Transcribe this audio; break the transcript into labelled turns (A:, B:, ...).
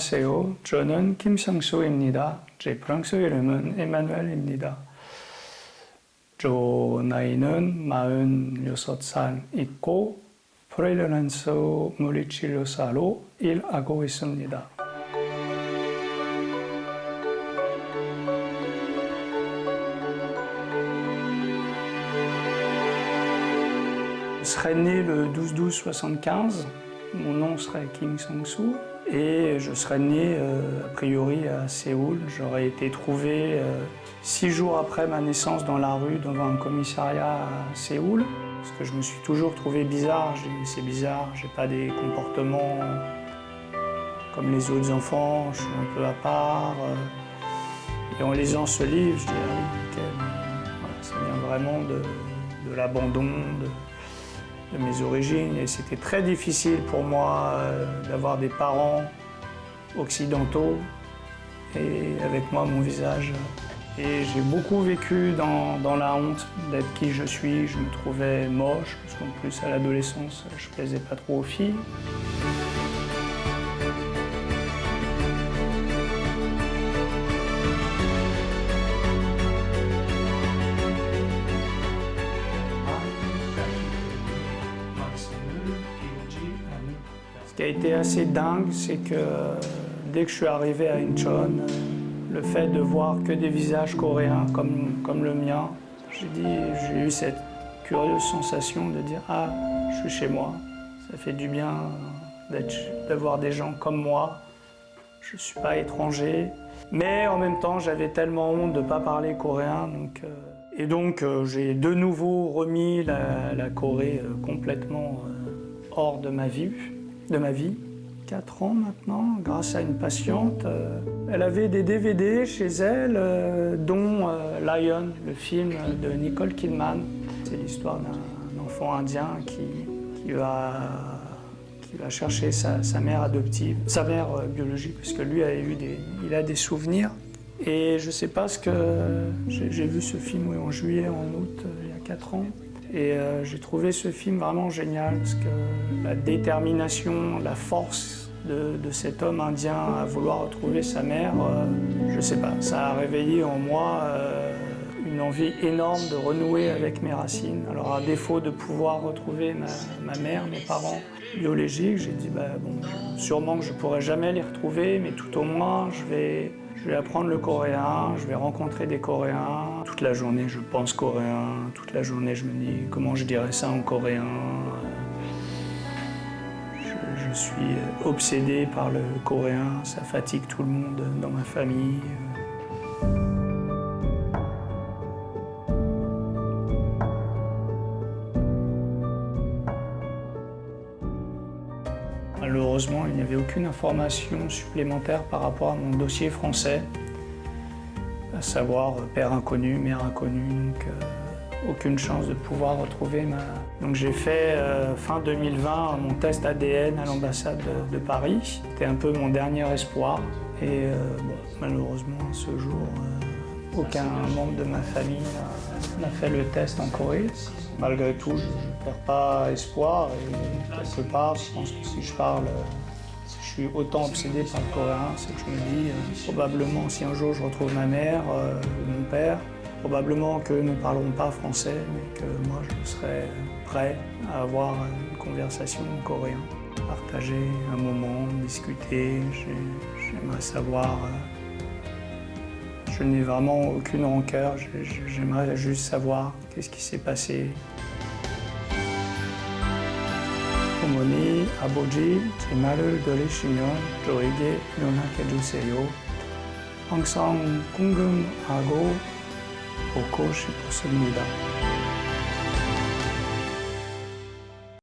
A: 안녕하세요. 저는 김상수입니다. 제 프랑스 이름은 에마누엘입니다. 저 나이는 46살 있고 프리랜서 물리치료사로 일하고 있습니다. Je serais né le 12-12-75, mon nom serait Kim Sang-soo et je serais né a priori à Séoul. J'aurais été trouvé 6 jours après ma naissance dans la rue devant un commissariat à Séoul. Parce que je me suis toujours trouvé bizarre, je dis c'est bizarre, j'ai pas des comportements comme les autres enfants, je suis un peu à part. Et en lisant ce livre, je dis ah oui, ok, voilà, ça vient vraiment de l'abandon, de mes origines, et c'était très difficile pour moi d'avoir des parents occidentaux et avec moi mon visage. Et j'ai beaucoup vécu dans la honte d'être qui je suis. Je me trouvais moche, parce qu'en plus à l'adolescence je plaisais pas trop aux filles. Ce qui a été assez dingue, c'est que dès que je suis arrivé à Incheon, le fait de voir que des visages coréens comme le mien, j'ai eu cette curieuse sensation de dire « Ah, je suis chez moi, ça fait du bien d'avoir des gens comme moi, je ne suis pas étranger ». Mais en même temps, j'avais tellement honte de ne pas parler coréen. Donc j'ai de nouveau remis la Corée complètement hors de ma vie. 4 ans maintenant, grâce à une patiente. Elle avait des DVD chez elle, dont Lion, le film de Nicole Kidman. C'est l'histoire d'un enfant indien qui va chercher sa mère adoptive, sa mère biologique, parce que lui il a des souvenirs. Et je sais pas ce que... J'ai vu ce film en juillet, en août, il y a 4 ans. Et j'ai trouvé ce film vraiment génial, parce que la détermination, la force de cet homme indien à vouloir retrouver sa mère, je sais pas, ça a réveillé en moi une envie énorme de renouer avec mes racines. Alors à défaut de pouvoir retrouver ma mère, mes parents biologiques, j'ai dit bah, bon, sûrement que je pourrai jamais les retrouver, mais tout au moins je vais apprendre le coréen, je vais rencontrer des Coréens. Toute la journée je pense coréen, toute la journée je me dis comment je dirais ça en coréen. Je suis obsédé par le coréen, ça fatigue tout le monde dans ma famille. Malheureusement, il n'y avait aucune information supplémentaire par rapport à mon dossier français, à savoir père inconnu, mère inconnue, donc aucune chance de pouvoir retrouver ma... Donc j'ai fait fin 2020 mon test ADN à l'ambassade de Paris. C'était un peu mon dernier espoir. Et bon, malheureusement, à ce jour, aucun membre de ma famille n'a fait le test en Corée. Malgré tout, je ne perds pas espoir. Et quelque part, je pense que si je suis autant obsédé par le coréen, c'est que je me dis, probablement si un jour je retrouve ma mère ou mon père, probablement qu'eux ne parleront pas français, mais que moi je serai prêt à avoir une conversation en coréen. Partager un moment, discuter, j'aimerais savoir... Je n'ai vraiment aucune rancœur, j'aimerais juste savoir qu'est-ce qui s'est passé. 어머니, 아버지, 제 말을 들으시면 저에게 연락해 주세요. 항상 궁금하고 보고 싶었습니다.